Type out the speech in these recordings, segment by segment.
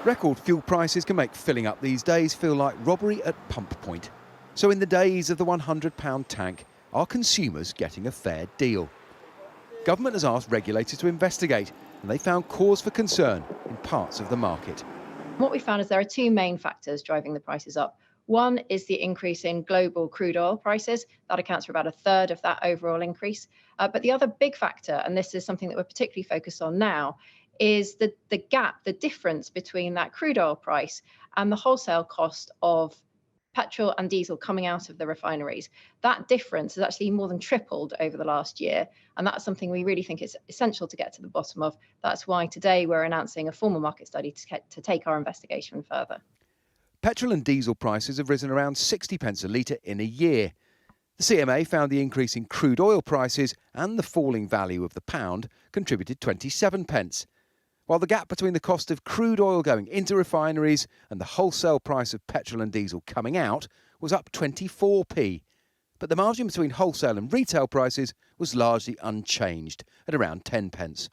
Record fuel prices can make filling up these days feel like robbery at pump point. So in the days of the £100 tank, are consumers getting a fair deal? Government has asked regulators to investigate, and they found cause for concern in parts of the market. What we found is there are two main factors driving the prices up. One is the increase in global crude oil prices. That accounts for about a third of that overall increase. But the other big factor, and this is something that we're particularly focused on now, is the gap, the difference between that crude oil price and the wholesale cost of petrol and diesel coming out of the refineries. That difference has actually more than tripled over the last year, and that's something we really think is essential to get to the bottom of. That's why today we're announcing a formal market study to take our investigation further. Petrol and diesel prices have risen around 60p a litre in a year. The CMA found the increase in crude oil prices and the falling value of the pound contributed 27p, while the gap between the cost of crude oil going into refineries and the wholesale price of petrol and diesel coming out was up 24p. But the margin between wholesale and retail prices was largely unchanged at around 10p.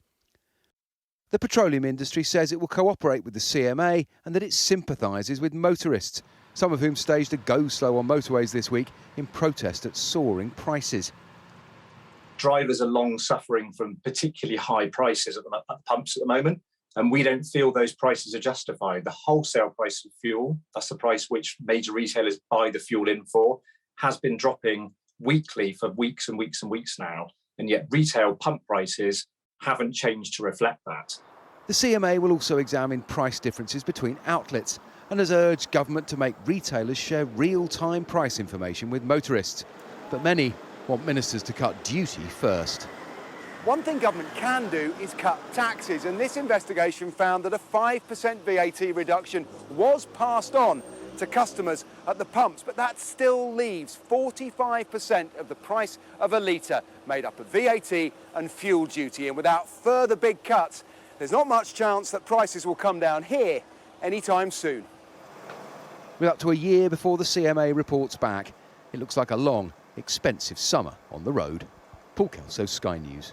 The petroleum industry says it will cooperate with the CMA and that it sympathises with motorists, some of whom staged a go-slow on motorways this week in protest at soaring prices. Drivers are long suffering from particularly high prices at the pumps at the moment, and we don't feel those prices are justified. The wholesale price of fuel, that's the price which major retailers buy the fuel in for, has been dropping weekly for weeks and weeks and weeks now, and yet retail pump prices haven't changed to reflect that. The CMA will also examine price differences between outlets and has urged government to make retailers share real-time price information with motorists. But many want ministers to cut duty first. One thing government can do is cut taxes, and this investigation found that a 5% VAT reduction was passed on to customers at the pumps, but that still leaves 45% of the price of a litre made up of VAT and fuel duty, and without further big cuts, there's not much chance that prices will come down here anytime soon. With up to a year before the CMA reports back, it looks like a long, expensive summer on the road. Paul Kelso, Sky News.